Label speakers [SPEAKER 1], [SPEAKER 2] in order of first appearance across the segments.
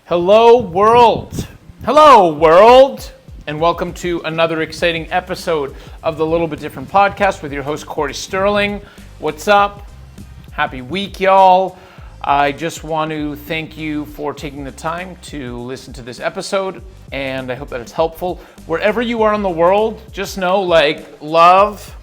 [SPEAKER 1] Hello world! Hello world! And welcome to another exciting episode of the Little Bit Different podcast with your host Cory Sterling. What's up? Happy week, y'all. I just want to thank you for taking the time to listen to this episode, and I hope that it's helpful. Wherever you are in the world, just know, love,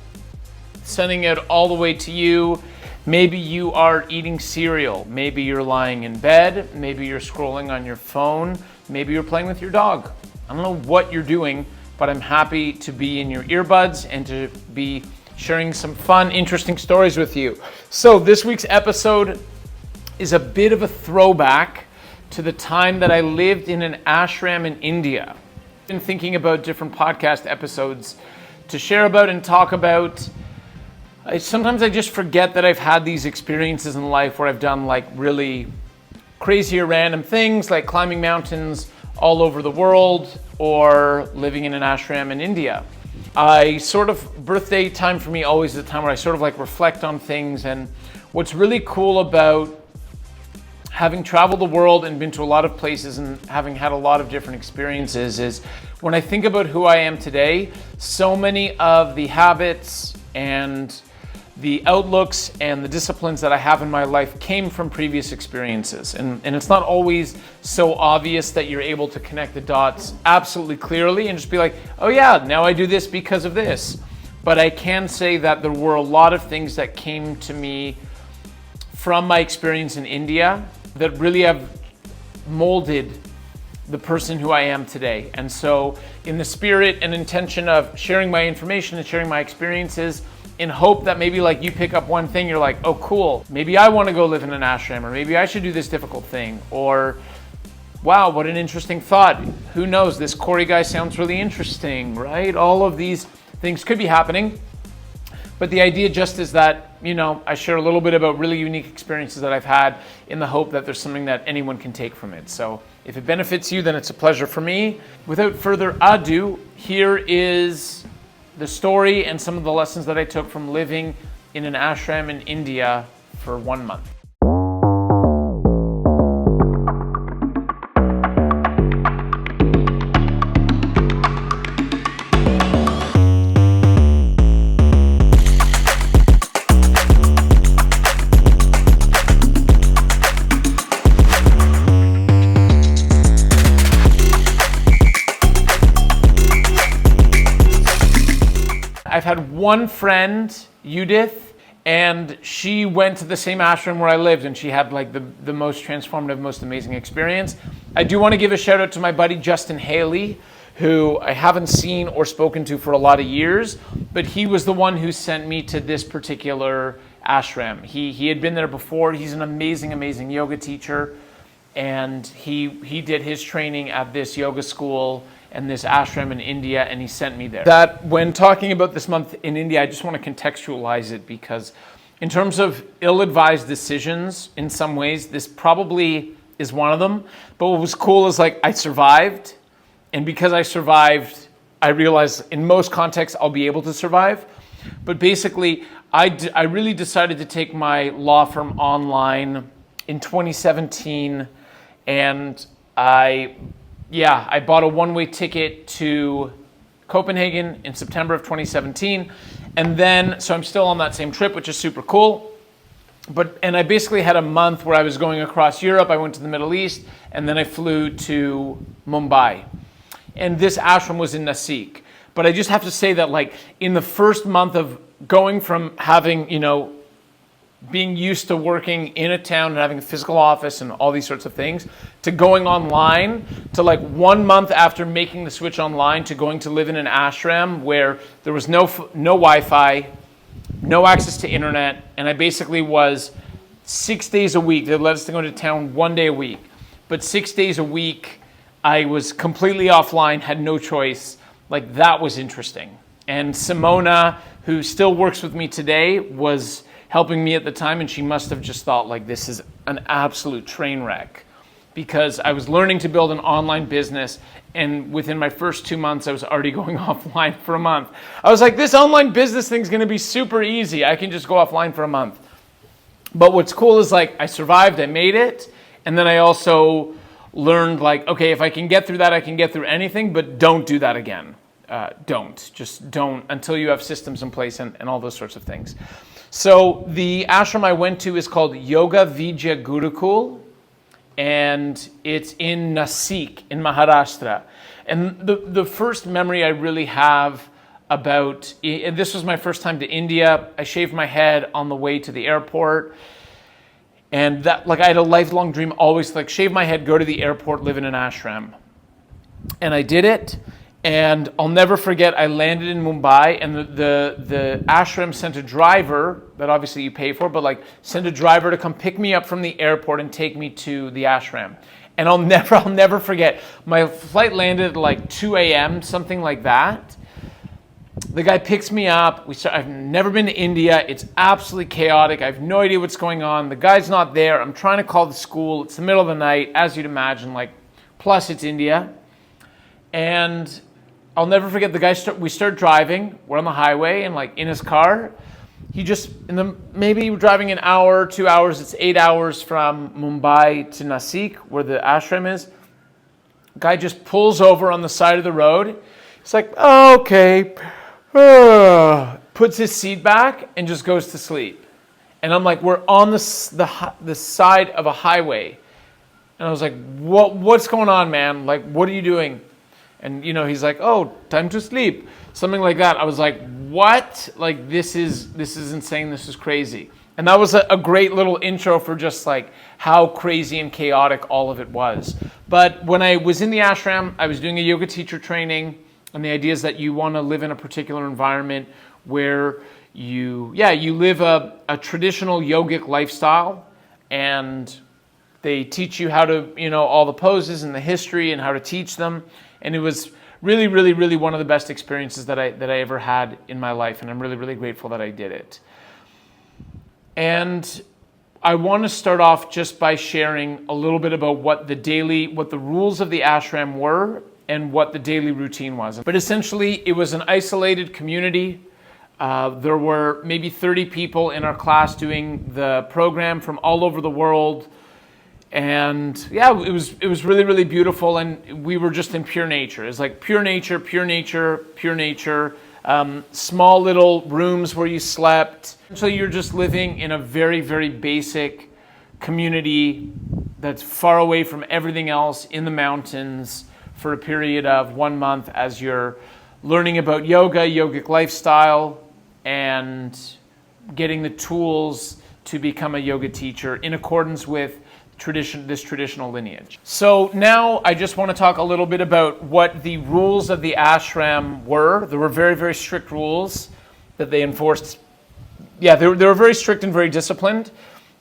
[SPEAKER 1] sending it all the way to you. Maybe you are eating cereal. Maybe you're lying in bed. Maybe you're scrolling on your phone. Maybe you're playing with your dog. I don't know what you're doing, but I'm happy to be in your earbuds and to be sharing some fun, interesting stories with you. So this week's episode is a bit of a throwback to the time that I lived in an ashram in India. I've been thinking about different podcast episodes to share about and talk about. Sometimes I just forget that I've had these experiences in life where I've done really crazy or random things, like climbing mountains all over the world or living in an ashram in India. Birthday time for me always is a time where I reflect on things. And what's really cool about having traveled the world and been to a lot of places and having had a lot of different experiences is when I think about who I am today, so many of the habits and the outlooks and the disciplines that I have in my life came from previous experiences. And it's not always so obvious that you're able to connect the dots absolutely clearly and just be like, oh yeah, now I do this because of this. But I can say that there were a lot of things that came to me from my experience in India that really have molded the person who I am today. And so in the spirit and intention of sharing my information and sharing my experiences, in hope that maybe you pick up one thing, you're like, oh cool, maybe I want to go live in an ashram, or maybe I should do this difficult thing, or wow, what an interesting thought. Who knows, this Cory guy sounds really interesting, right? All of these things could be happening. But the idea just is that, I share a little bit about really unique experiences that I've had in the hope that there's something that anyone can take from it. So if it benefits you, then it's a pleasure for me. Without further ado, here is the story and some of the lessons that I took from living in an ashram in India for 1 month. I've had one friend, Judith, and she went to the same ashram where I lived, and she had the most transformative, most amazing experience. I do want to give a shout out to my buddy Justin Haley, who I haven't seen or spoken to for a lot of years, but he was the one who sent me to this particular ashram. He had been there before. He's an amazing, amazing yoga teacher, and he did his training at this yoga school and this ashram in India, and he sent me there. That when talking about this month in India, I just want to contextualize it because in terms of ill-advised decisions, in some ways, this probably is one of them. But what was cool is I survived, and because I survived, I realized in most contexts I'll be able to survive. But basically, I really decided to take my law firm online in 2017, and I bought a one-way ticket to Copenhagen in September of 2017. And then, so I'm still on that same trip, which is super cool. And I basically had a month where I was going across Europe. I went to the Middle East, and then I flew to Mumbai. And this ashram was in Nasik. But I just have to say that in the first month of going from having, being used to working in a town and having a physical office and all these sorts of things, to going online, to 1 month after making the switch online to going to live in an ashram where there was no Wi-Fi, no access to internet, and I basically was 6 days a week. They let us to go to town 1 day a week, but 6 days a week I was completely offline, had no choice. That was interesting. And Simona, who still works with me today, was helping me at the time, and she must have just thought this is an absolute train wreck because I was learning to build an online business, and within my first 2 months I was already going offline for a month. I was like, this online business thing's going to be super easy. I can just go offline for a month. But what's cool is I survived, I made it, and then I also learned like, okay, if I can get through that, I can get through anything, but don't do that again. Just don't until you have systems in place and all those sorts of things. So the ashram I went to is called Yoga Vidya Gurukul, and it's in Nasik in Maharashtra. And the first memory I really have about, and this was my first time to India, I shaved my head on the way to the airport. And that, like, I had a lifelong dream, always like shave my head, go to the airport, live in an ashram. And I did it. And I'll never forget, I landed in Mumbai, and the ashram sent a driver, that obviously you pay for, but like sent a driver to come pick me up from the airport and take me to the ashram. And I'll never forget, my flight landed at like 2 a.m., something like that. The guy picks me up. I've never been to India. It's absolutely chaotic. I have no idea what's going on. The guy's not there. I'm trying to call the school. It's the middle of the night, as you'd imagine, like, plus it's India. And I'll never forget, the guy, we start driving. We're on the highway, and like in his car, maybe we're driving an hour, 2 hours. It's 8 hours from Mumbai to Nasik, where the ashram is. Guy just pulls over on the side of the road. He's like, oh, okay. Puts his seat back and just goes to sleep. And I'm like, we're on the side of a highway. And I was like, what's going on, man? Like, what are you doing? And, he's like, oh, time to sleep. Something like that. I was like, what? Like, this is insane. This is crazy. And that was a great little intro for just like how crazy and chaotic all of it was. But when I was in the ashram, I was doing a yoga teacher training. And the idea is that you want to live in a particular environment where you live a traditional yogic lifestyle, and they teach you how to, all the poses and the history and how to teach them. And it was really, really, really one of the best experiences that I ever had in my life. And I'm really, really grateful that I did it. And I want to start off just by sharing a little bit about what the rules of the ashram were and what the daily routine was. But essentially, it was an isolated community. There were maybe 30 people in our class doing the program from all over the world. And yeah, it was really, really beautiful. And we were just in pure nature. It's like pure nature, pure nature, pure nature. Small little rooms where you slept. So you're just living in a very, very basic community that's far away from everything else in the mountains, for a period of 1 month as you're learning about yoga, yogic lifestyle, and getting the tools to become a yoga teacher in accordance with this traditional lineage. So now I just want to talk a little bit about what the rules of the ashram were. There were very, very strict rules that they enforced. Yeah, they were very strict and very disciplined.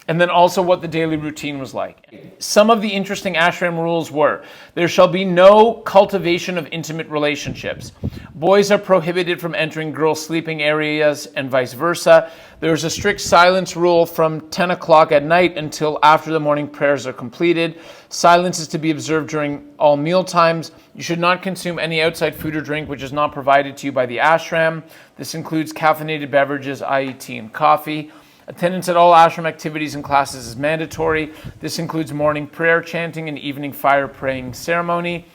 [SPEAKER 1] And then also what the daily routine was like. Some of the interesting ashram rules were: there shall be no cultivation of intimate relationships. Boys are prohibited from entering girls' sleeping areas and vice versa. There's a strict silence rule from 10 o'clock at night until after the morning prayers are completed. Silence is to be observed during all meal times. You should not consume any outside food or drink which is not provided to you by the ashram. This includes caffeinated beverages, i.e. tea and coffee. Attendance at all ashram activities and classes is mandatory. This includes morning prayer, chanting, and evening fire praying ceremony.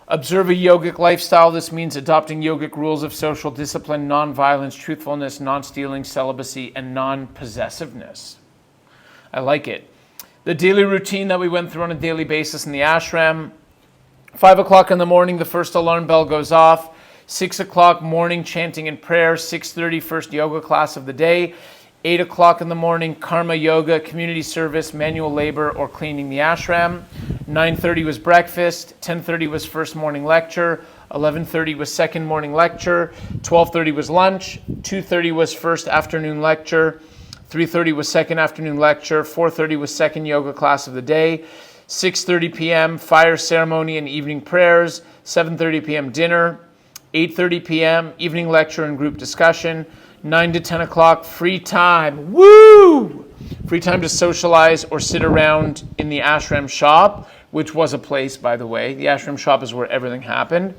[SPEAKER 1] Observe a yogic lifestyle. This means adopting yogic rules of social discipline, non-violence, truthfulness, non-stealing, celibacy, and non-possessiveness. I like it. The daily routine that we went through on a daily basis in the ashram: 5 o'clock in the morning, the first alarm bell goes off. 6 o'clock, morning chanting and prayer. 6:30, first yoga class of the day. 8 o'clock in the morning, karma yoga, community service, manual labor, or cleaning the ashram. 9:30 was breakfast. 10:30 was first morning lecture. 11:30 was second morning lecture. 12:30 was lunch. 2:30 was first afternoon lecture. 3:30 was second afternoon lecture. 4:30 was second yoga class of the day. 6:30 p.m. fire ceremony and evening prayers. 7:30 p.m. dinner. 8:30 p.m. evening lecture and group discussion. 9 to 10 o'clock, free time. Woo! Free time to socialize or sit around in the ashram shop, which was a place, by the way. The ashram shop is where everything happened.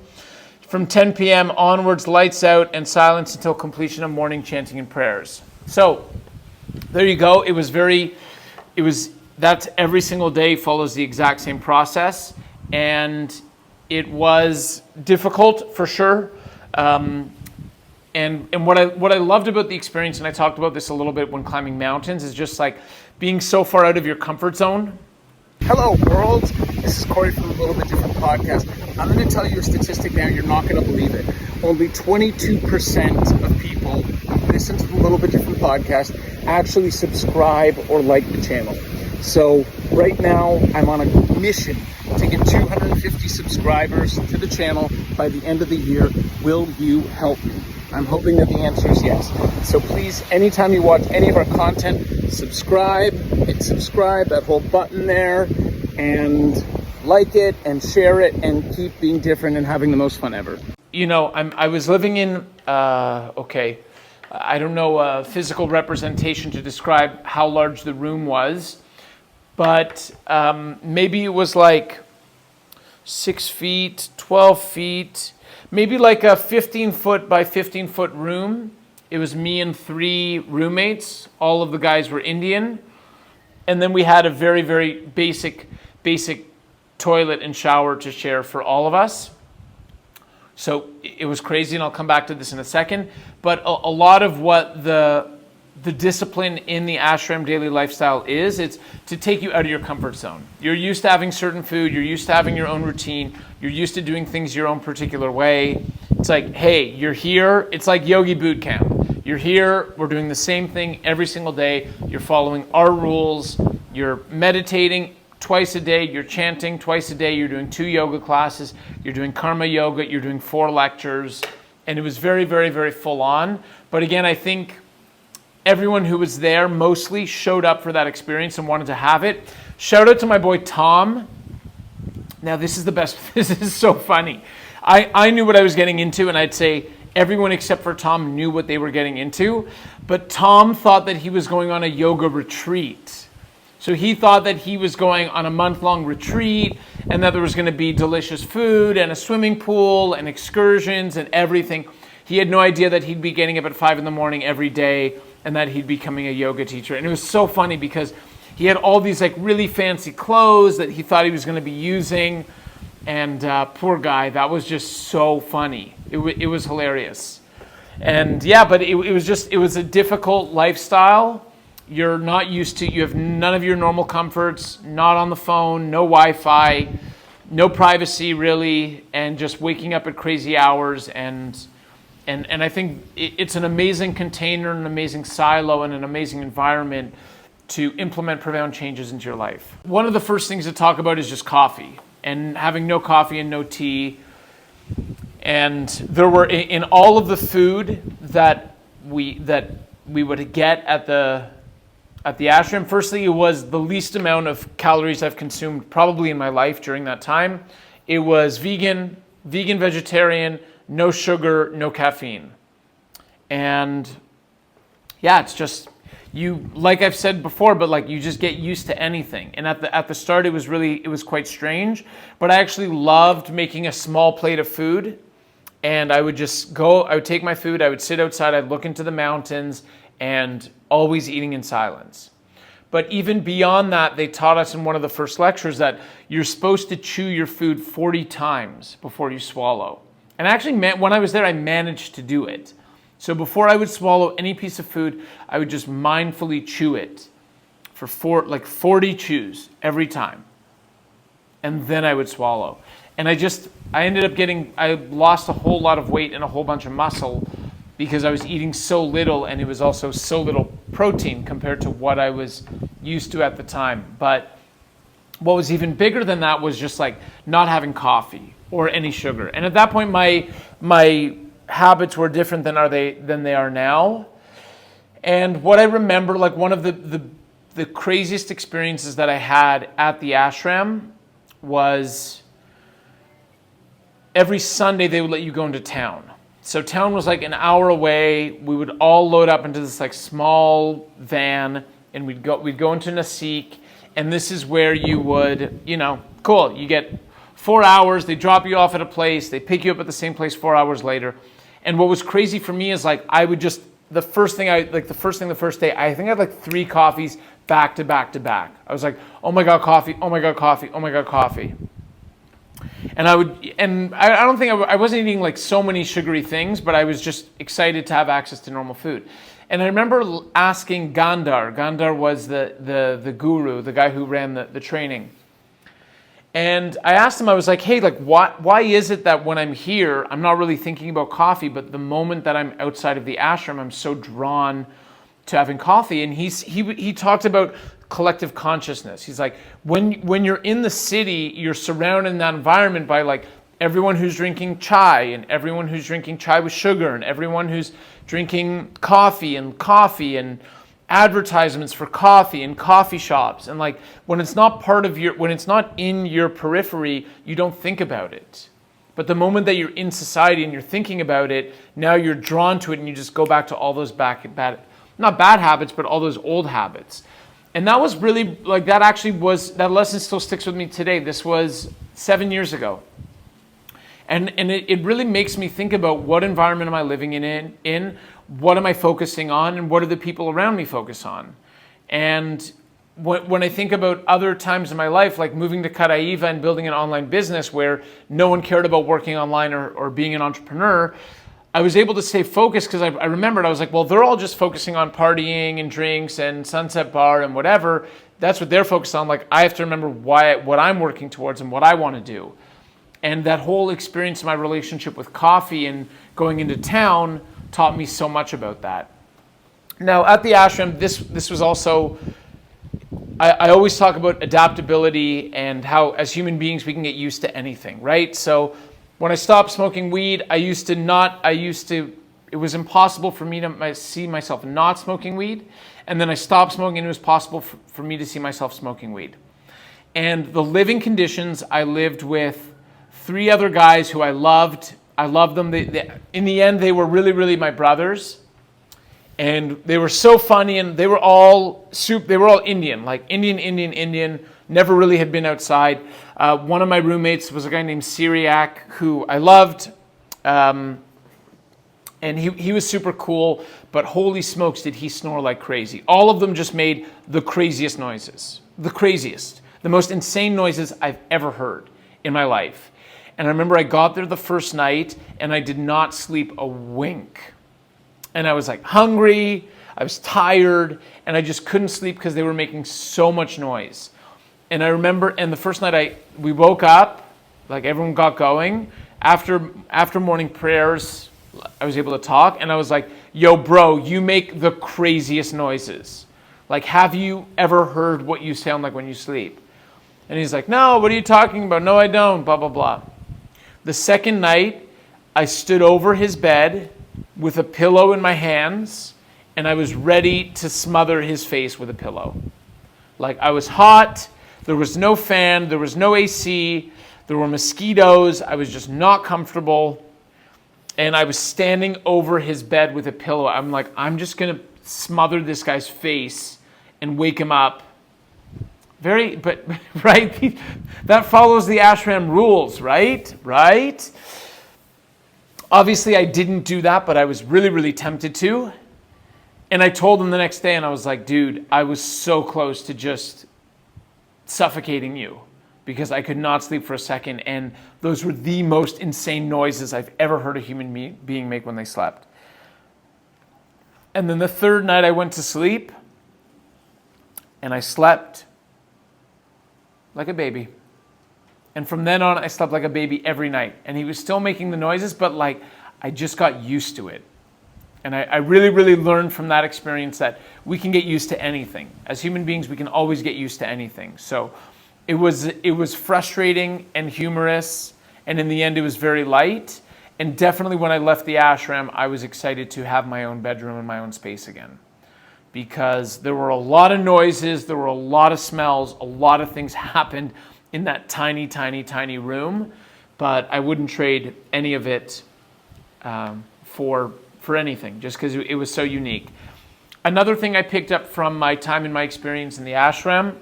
[SPEAKER 1] From 10 p.m. onwards, lights out and silence until completion of morning chanting and prayers. So, there you go. It was that's every single day follows the exact same process. And it was difficult for sure. And what I loved about the experience, and I talked about this a little bit when climbing mountains, is just like being so far out of your comfort zone. Hello world, this is Cory from A Little Bit Different Podcast. I'm going to tell you a statistic now, you're not going to believe it. Only 22% of people who listen to the Little Bit Different Podcast actually subscribe or like the channel. So right now I'm on a mission to get 250 subscribers to the channel by the end of the year. Will you help me? I'm hoping that the answer is yes. So please, anytime you watch any of our content, subscribe, hit subscribe, that whole button there, and like it and share it and keep being different and having the most fun ever. You know, I was living in, I don't know a physical representation to describe how large the room was, but maybe it was like 6 feet, 12 feet, maybe like a 15-foot by 15-foot room. It was me and 3 roommates. All of the guys were Indian. And then we had a very, very basic toilet and shower to share for all of us. So it was crazy, and I'll come back to this in a second. But a lot of what the discipline in the Ashram daily lifestyle is, it's to take you out of your comfort zone. You're used to having certain food, you're used to having your own routine, you're used to doing things your own particular way. It's like, hey, you're here, it's like yogi boot camp. You're here, we're doing the same thing every single day, you're following our rules, you're meditating twice a day, you're chanting twice a day, you're doing 2 yoga classes, you're doing karma yoga, you're doing 4 lectures, and it was very, very, very full on. But again, I think everyone who was there mostly showed up for that experience and wanted to have it. Shout out to my boy Tom. Now this is the best, this is so funny. I knew what I was getting into, and I'd say everyone except for Tom knew what they were getting into, but Tom thought that he was going on a yoga retreat. So he thought that he was going on a month-long retreat and that there was going to be delicious food and a swimming pool and excursions and everything. He had no idea that he'd be getting up at 5 a.m. every day and that he'd be becoming a yoga teacher. And it was so funny because he had all these like really fancy clothes that he thought he was going to be using. And poor guy, that was just so funny. It was hilarious. And yeah, but it was a difficult lifestyle. You're not used to, you have none of your normal comforts, not on the phone, no Wi-Fi, no privacy really, and just waking up at crazy hours. And I think it's an amazing container, an amazing silo, and an amazing environment to implement profound changes into your life. One of the first things to talk about is just coffee, and having no coffee and no tea. And there were, in all of the food that we would get at the ashram, firstly, it was the least amount of calories I've consumed probably in my life during that time. It was vegan, vegetarian, no sugar, no caffeine. And yeah, it's just, you, like I've said before, but like you just get used to anything. And at the start, it was quite strange, but I actually loved making a small plate of food. And I would just go, I would take my food, I would sit outside, I'd look into the mountains, and always eating in silence. But even beyond that, they taught us in one of the first lectures that you're supposed to chew your food 40 times before you swallow. And actually, when I was there, I managed to do it. So before I would swallow any piece of food, I would just mindfully chew it for 40 chews every time. And then I would swallow. And I lost a whole lot of weight and a whole bunch of muscle because I was eating so little, and it was also so little protein compared to what I was used to at the time. But what was even bigger than that was just like not having coffee or any sugar. And at that point, my habits were different than they are now. And what I remember, like one of the craziest experiences that I had at the ashram was every Sunday they would let you go into town. So town was like an hour away. We would all load up into this like small van, and we'd go into Nasik, and this is where you would, cool, you get 4 hours, they drop you off at a place, they pick you up at the same place 4 hours later. And what was crazy for me is like I would just, the first day, I think I had like 3 coffees, back to back to back. I was like, oh my God, coffee, oh my God, coffee, oh my God, coffee. And I don't think I wasn't eating like so many sugary things, but I was just excited to have access to normal food. And I remember asking Gandhar. Gandhar was the guru, the guy who ran the training. And I asked him, I was like, hey, like, why is it that when I'm here, I'm not really thinking about coffee, but the moment that I'm outside of the ashram, I'm so drawn to having coffee? And he talked about collective consciousness. He's like, when you're in the city, you're surrounded in that environment by like everyone who's drinking chai and everyone who's drinking chai with sugar and everyone who's drinking coffee and advertisements for coffee and coffee shops. And like when it's not when it's not in your periphery, you don't think about it. But the moment that you're in society and you're thinking about it, now you're drawn to it and you just go back to all those not bad habits, but all those old habits. And that was really like, that lesson still sticks with me today. This was 7 years ago. And it really makes me think about what environment am I living in, what am I focusing on, and what do the people around me focus on. And when I think about other times in my life, like moving to Caraiva and building an online business where no one cared about working online or being an entrepreneur, I was able to stay focused because I remembered, I was like, well, they're all just focusing on partying and drinks and Sunset Bar and whatever. That's what they're focused on. Like, I have to remember what I'm working towards and what I want to do. And that whole experience of my relationship with coffee and going into town taught me so much about that. Now, at the ashram, this was also, I always talk about adaptability and how as human beings we can get used to anything, right? So when I stopped smoking weed, it was impossible for me to see myself not smoking weed. And then I stopped smoking and it was possible for me to see myself smoking weed. And the living conditions, I lived with 3 other guys who I loved. I loved them. In the end, they were really, really my brothers. And they were so funny, and they were all Indian, like Indian, never really had been outside. One of my roommates was a guy named Syriac, who I loved. And he was super cool, but holy smokes, did he snore like crazy. All of them just made the craziest noises. The craziest. The most insane noises I've ever heard in my life. And I remember I got there the first night and I did not sleep a wink. And I was like hungry, I was tired, and I just couldn't sleep because they were making so much noise. And I remember, and the first night we woke up, like everyone got going. After morning prayers, I was able to talk, and I was like, yo bro, you make the craziest noises. Like, have you ever heard what you sound like when you sleep? And he's like, no, what are you talking about? No, I don't, blah, blah, blah. The second night, I stood over his bed with a pillow in my hands, and I was ready to smother his face with a pillow. Like, I was hot, there was no fan, there was no AC, there were mosquitoes, I was just not comfortable, and I was standing over his bed with a pillow. I'm like, I'm just going to smother this guy's face and wake him up. Right? That follows the ashram rules, right? Right? Obviously, I didn't do that, but I was really, really tempted to. And I told him the next day, and I was like, dude, I was so close to just suffocating you because I could not sleep for a second. And those were the most insane noises I've ever heard a human being make when they slept. And then the third night I went to sleep, and I slept like a baby. And from then on, I slept like a baby every night. And he was still making the noises, but like, I just got used to it. And I really, really learned from that experience that we can get used to anything. As human beings, we can always get used to anything. So it was frustrating and humorous. And in the end, it was very light. And definitely when I left the ashram, I was excited to have my own bedroom and my own space again. Because there were a lot of noises, there were a lot of smells, a lot of things happened in that tiny, tiny, tiny room, but I wouldn't trade any of it for anything, just because it was so unique. Another thing I picked up from my time and my experience in the ashram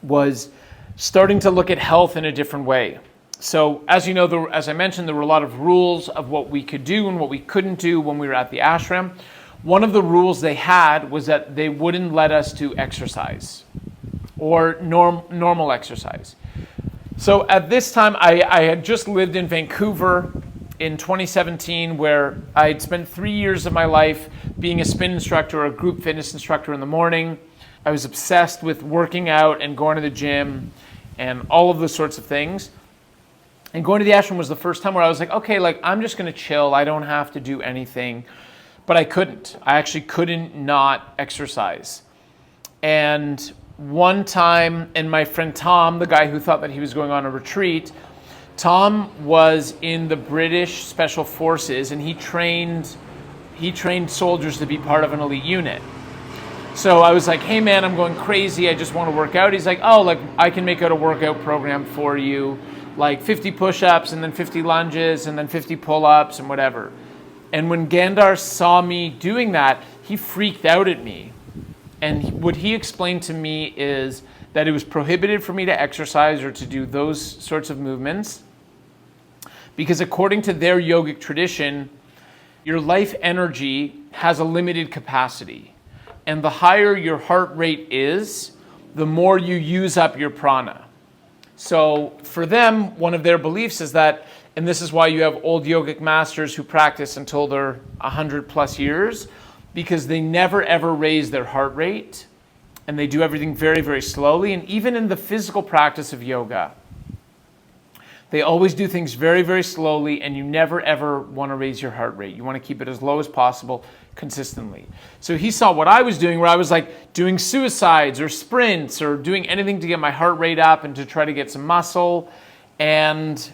[SPEAKER 1] was starting to look at health in a different way. So as you know, as I mentioned, there were a lot of rules of what we could do and what we couldn't do when we were at the ashram. one of the rules they had was that they wouldn't let us do exercise or normal exercise. So at this time, I had just lived in Vancouver in 2017, where I'd spent 3 years of my life being a spin instructor or a group fitness instructor in the morning. I was obsessed with working out and going to the gym and all of those sorts of things. And going to the ashram was the first time where I was like, okay, like I'm just going to chill. I don't have to do anything. But I couldn't. I actually couldn't not exercise. And one time, and my friend Tom, the guy who thought that he was going on a retreat, Tom was in the British Special Forces, and he trained soldiers to be part of an elite unit. So I was like, hey man, I'm going crazy. I just want to work out. He's like, oh, like I can make out a workout program for you, like 50 push-ups and then 50 lunges and then 50 pull-ups and whatever. And when Gandhar saw me doing that, he freaked out at me. And what he explained to me is that it was prohibited for me to exercise or to do those sorts of movements because according to their yogic tradition, your life energy has a limited capacity. And the higher your heart rate is, the more you use up your prana. So for them, one of their beliefs is that, and this is why you have old yogic masters who practice until they're 100 plus years, because they never ever raise their heart rate and they do everything very, very slowly. And even in the physical practice of yoga, they always do things very, very slowly, and you never ever want to raise your heart rate. You want to keep it as low as possible consistently. So he saw what I was doing, where I was like doing suicides or sprints or doing anything to get my heart rate up and to try to get some muscle. And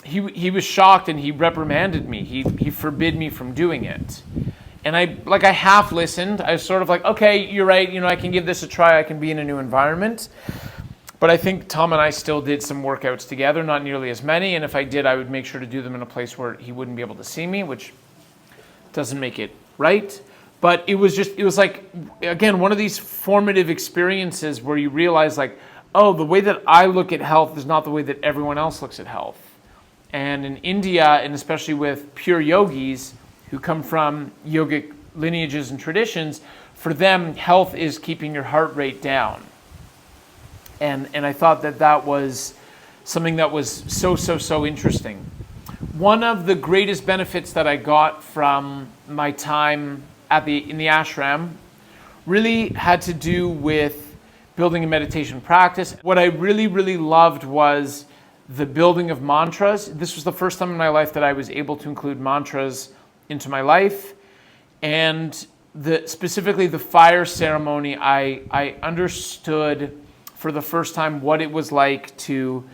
[SPEAKER 1] he was shocked and he reprimanded me. He forbid me from doing it. And I half listened. I was sort of like, okay, you're right. I can give this a try. I can be in a new environment. But I think Tom and I still did some workouts together, not nearly as many. And if I did, I would make sure to do them in a place where he wouldn't be able to see me, which doesn't make it right. But it was like, again, one of these formative experiences where you realize like, oh, the way that I look at health is not the way that everyone else looks at health. And in India, and especially with pure yogis who come from yogic lineages and traditions, for them, health is keeping your heart rate down. And I thought that was something that was so interesting. One of the greatest benefits that I got from my time in the ashram really had to do with building a meditation practice. What I really loved was the building of mantras. This was the first time in my life that I was able to include mantras into my life. And specifically the fire ceremony, I understood for the first time what it was like to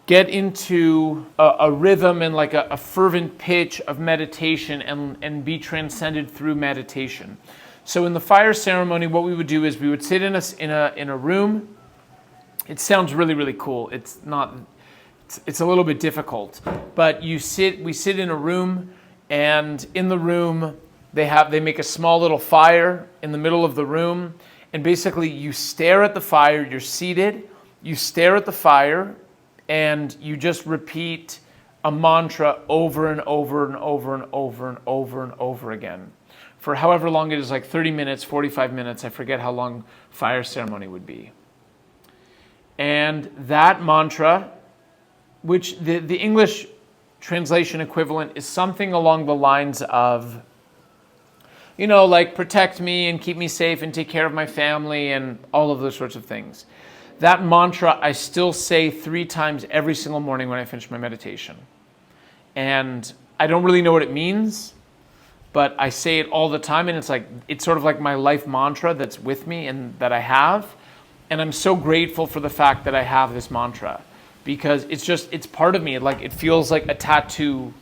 [SPEAKER 1] get into a rhythm and like a fervent pitch of meditation and be transcended through meditation. So in the fire ceremony, what we would do is we would sit in a room. It sounds really cool. It's not. It's a little bit difficult, but we sit in a room, and in the room they make a small little fire in the middle of the room, and basically you stare at the fire. You're seated. You stare at the fire. And you just repeat a mantra over and over and over and over and over and over again for however long it is, like 30 minutes, 45 minutes. I forget how long fire ceremony would be. And that mantra, which the English translation equivalent is something along the lines of, like protect me and keep me safe and take care of my family and all of those sorts of things. That mantra I still say 3 times every single morning when I finish my meditation. And I don't really know what it means, but I say it all the time, and it's sort of like my life mantra that's with me and that I have. And I'm so grateful for the fact that I have this mantra, because it's part of me. It feels like a tattoo,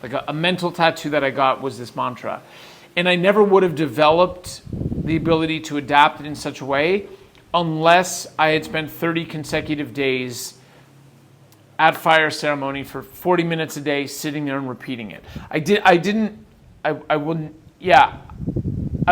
[SPEAKER 1] like a mental tattoo that I got was this mantra. And I never would have developed the ability to adapt it in such a way unless I had spent 30 consecutive days at fire ceremony for 40 minutes a day, sitting there and repeating it. I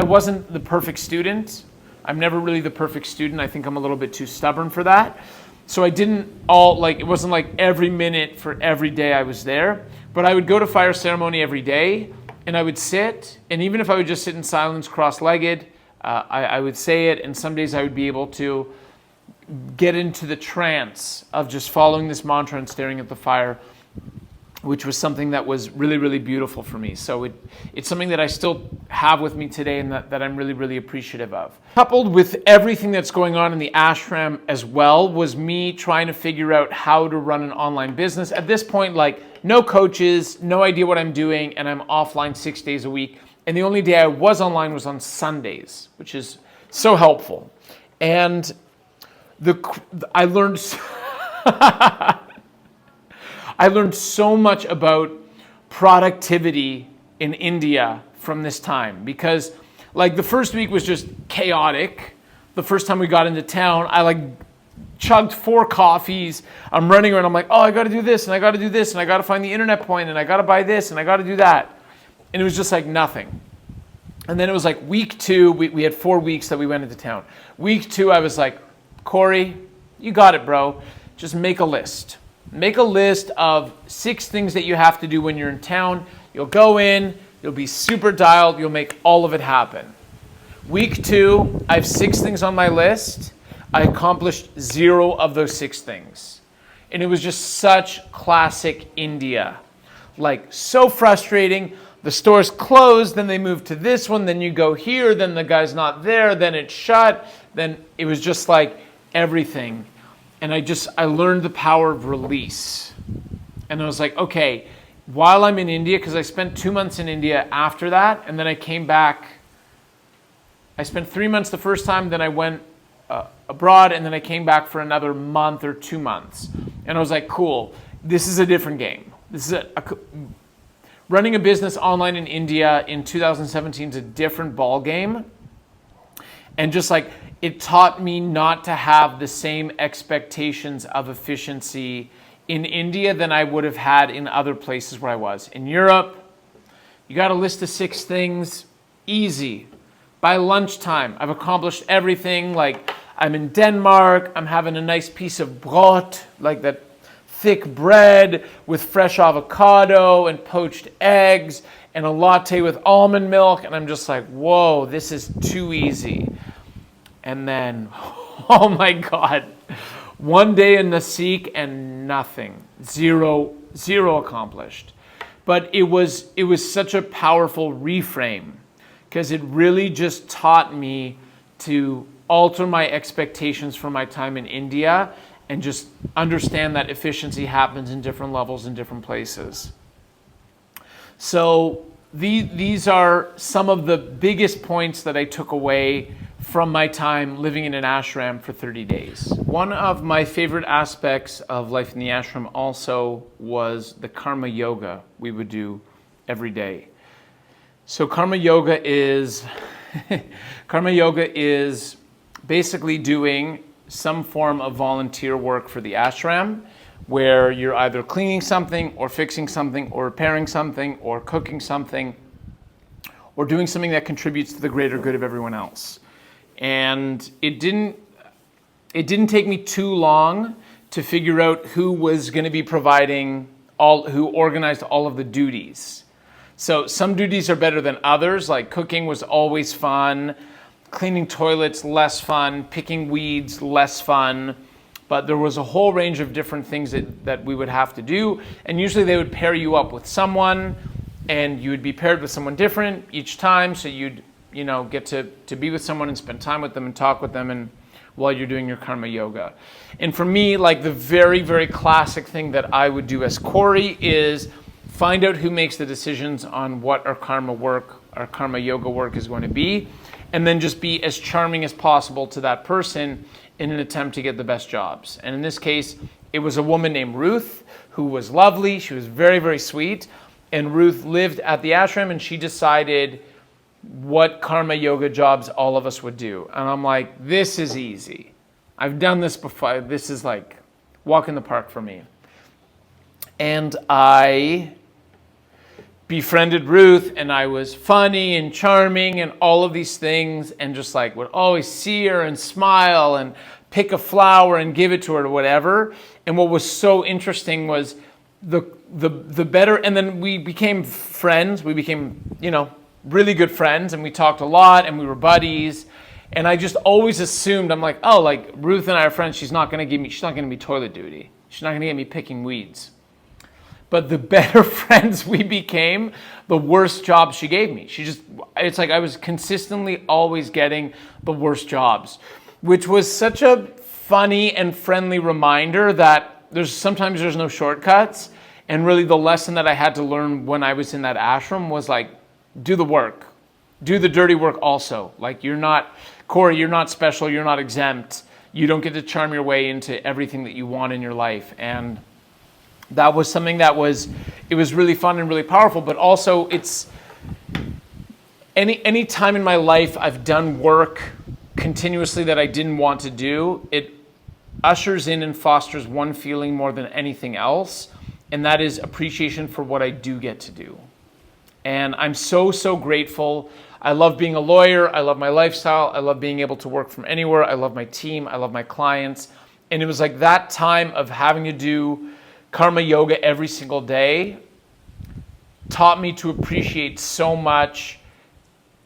[SPEAKER 1] wasn't the perfect student. I'm never really the perfect student. I think I'm a little bit too stubborn for that. So it wasn't like every minute for every day I was there, but I would go to fire ceremony every day, and I would sit, and even if I would just sit in silence, cross-legged, I would say it, and some days I would be able to get into the trance of just following this mantra and staring at the fire, which was something that was really, really beautiful for me. So it's something that I still have with me today and that I'm really, really appreciative of. Coupled with everything that's going on in the ashram as well was me trying to figure out how to run an online business. At this point, like, no coaches, no idea what I'm doing, and I'm offline 6 days a week. And the only day I was online was on Sundays, which is so helpful. And I learned I learned so much about productivity in India from this time, because like the first week was just chaotic. The first time we got into town, I like chugged 4 coffees. I'm running around. I'm like, oh, I got to do this and I got to do this and I got to find the internet point and I got to buy this and I got to do that. And it was just like nothing. And then it was like week 2, we had 4 weeks that we went into town. Week 2, I was like, Cory, you got it, bro. Just make a list. Make a list of 6 things that you have to do when you're in town. You'll go in, you'll be super dialed, you'll make all of it happen. Week 2, I have 6 things on my list. I accomplished 0 of those 6 things. And it was just such classic India. Like, so frustrating. The store's closed, then they move to this one, then you go here, then the guy's not there, then it's shut. Then it was just like everything. And I learned the power of release. And I was like, okay, while I'm in India, because I spent 2 months in India after that, and then I came back. I spent 3 months the first time, then I went abroad, and then I came back for another month or 2 months. And I was like, cool, this is a different game. This is running a business online in India in 2017 is a different ball game. And just like, it taught me not to have the same expectations of efficiency in India than I would have had in other places where I was. In Europe, you got a list of 6 things, easy. By lunchtime, I've accomplished everything. Like, I'm in Denmark, I'm having a nice piece of brot, like that thick bread with fresh avocado and poached eggs and a latte with almond milk. And I'm just like, whoa, this is too easy. And then, oh my God, one day in Nasik and nothing, zero accomplished. But it was such a powerful reframe, because it really just taught me to alter my expectations for my time in India and just understand that efficiency happens in different levels in different places. So these are some of the biggest points that I took away from my time living in an ashram for 30 days. One of my favorite aspects of life in the ashram also was the karma yoga we would do every day. So karma yoga is basically doing some form of volunteer work for the ashram, where you're either cleaning something or fixing something or repairing something or cooking something or doing something that contributes to the greater good of everyone else. And it didn't take me too long to figure out who was going to be who organized all of the duties. So some duties are better than others, like cooking was always fun, cleaning toilets less fun, picking weeds less fun, but there was a whole range of different things that we would have to do, and usually they would pair you up with someone, and you would be paired with someone different each time, so you'd get to be with someone and spend time with them and talk with them and while you're doing your karma yoga. And for me, like the very, very classic thing that I would do as Cory is find out who makes the decisions on what our karma yoga work is going to be, and then just be as charming as possible to that person in an attempt to get the best jobs. And in this case, it was a woman named Ruth who was lovely. She was very, very sweet. And Ruth lived at the ashram, and she decided what karma yoga jobs all of us would do. And I'm like, this is easy. I've done this before. This is like walk in the park for me. And I befriended Ruth, and I was funny and charming and all of these things, and just like would always see her and smile and pick a flower and give it to her or whatever. And what was so interesting was the better. And then we became friends. We became, really good friends, and we talked a lot, and we were buddies. And I just always assumed, I'm like, oh, like Ruth and I are friends. She's not going to give me toilet duty. She's not going to get me picking weeds. But the better friends we became, the worse jobs she gave me. It's like I was consistently always getting the worst jobs, which was such a funny and friendly reminder that sometimes there's no shortcuts. And really the lesson that I had to learn when I was in that ashram was like, do the work. Do the dirty work also. Like Cory, you're not special, you're not exempt. You don't get to charm your way into everything that you want in your life. And that was something it was really fun and really powerful, but also it's any time in my life I've done work continuously that I didn't want to do, it ushers in and fosters one feeling more than anything else, and that is appreciation for what I do get to do. And I'm so, so grateful. I love being a lawyer. I love my lifestyle. I love being able to work from anywhere. I love my team. I love my clients. And it was like that time of having to do karma yoga every single day taught me to appreciate so much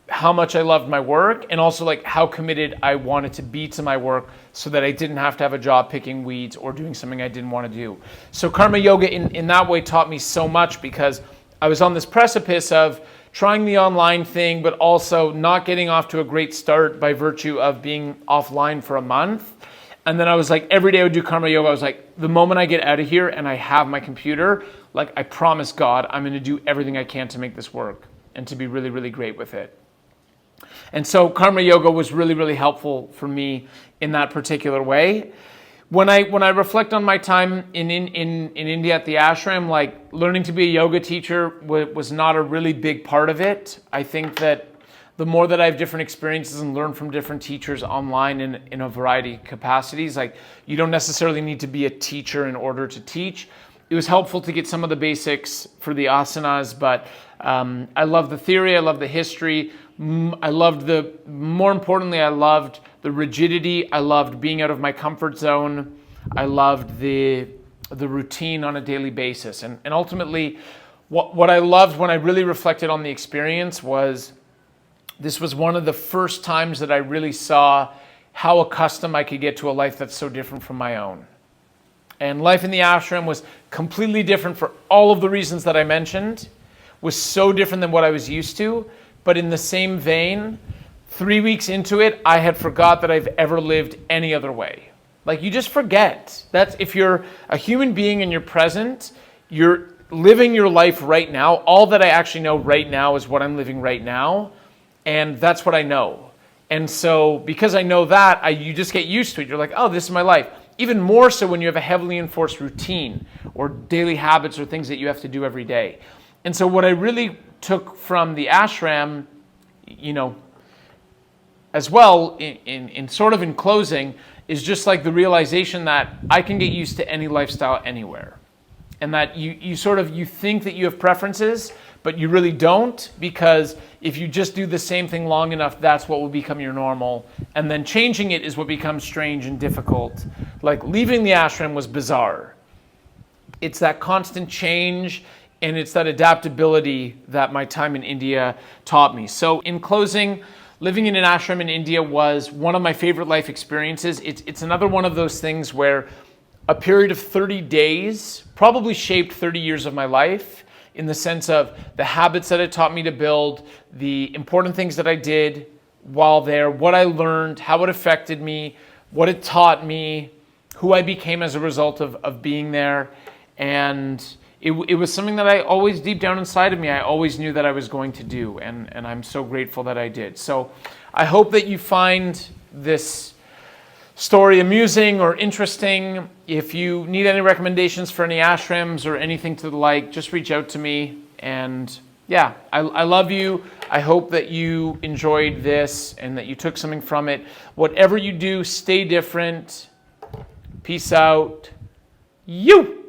[SPEAKER 1] how much I loved my work, and also like how committed I wanted to be to my work so that I didn't have to have a job picking weeds or doing something I didn't want to do. So karma yoga in that way taught me so much, because I was on this precipice of trying the online thing, but also not getting off to a great start by virtue of being offline for a month. And then I was like, every day I would do karma yoga. I was like, the moment I get out of here and I have my computer, like I promise God, I'm going to do everything I can to make this work and to be really, really great with it. And so karma yoga was really, really helpful for me in that particular way. When I reflect on my time in India at the ashram, like learning to be a yoga teacher was not a really big part of it. I think that the more that I have different experiences and learn from different teachers online in a variety of capacities, like you don't necessarily need to be a teacher in order to teach. It was helpful to get some of the basics for the asanas, but I love the theory, I love the history, more importantly, I loved the rigidity, I loved being out of my comfort zone, I loved the routine on a daily basis. And ultimately, what I loved when I really reflected on the experience was this was one of the first times that I really saw how accustomed I could get to a life that's so different from my own. And life in the ashram was completely different for all of the reasons that I mentioned, was so different than what I was used to. But in the same vein, 3 weeks into it, I had forgot that I've ever lived any other way. Like you just forget. That's if you're a human being and you're present, you're living your life right now. All that I actually know right now is what I'm living right now. And that's what I know. And so because I know that, you just get used to it. You're like, oh, this is my life. Even more so when you have a heavily enforced routine or daily habits or things that you have to do every day. And so what I really took from the ashram, as well, in sort of in closing, is just like the realization that I can get used to any lifestyle anywhere. And that you think that you have preferences, but you really don't, because if you just do the same thing long enough, that's what will become your normal. And then changing it is what becomes strange and difficult. Like leaving the ashram was bizarre. It's that constant change, and it's that adaptability that my time in India taught me. So in closing, living in an ashram in India was one of my favorite life experiences. It's another one of those things where a period of 30 days probably shaped 30 years of my life, in the sense of the habits that it taught me to build, the important things that I did while there, what I learned, how it affected me, what it taught me, who I became as a result of being there. And it was something that I always, deep down inside of me, I always knew that I was going to do. And I'm so grateful that I did. So I hope that you find this story amusing or interesting. If you need any recommendations for any ashrams or anything to the like, just reach out to me. And yeah, I love you. I hope that you enjoyed this and that you took something from it. Whatever you do, stay different. Peace out. You.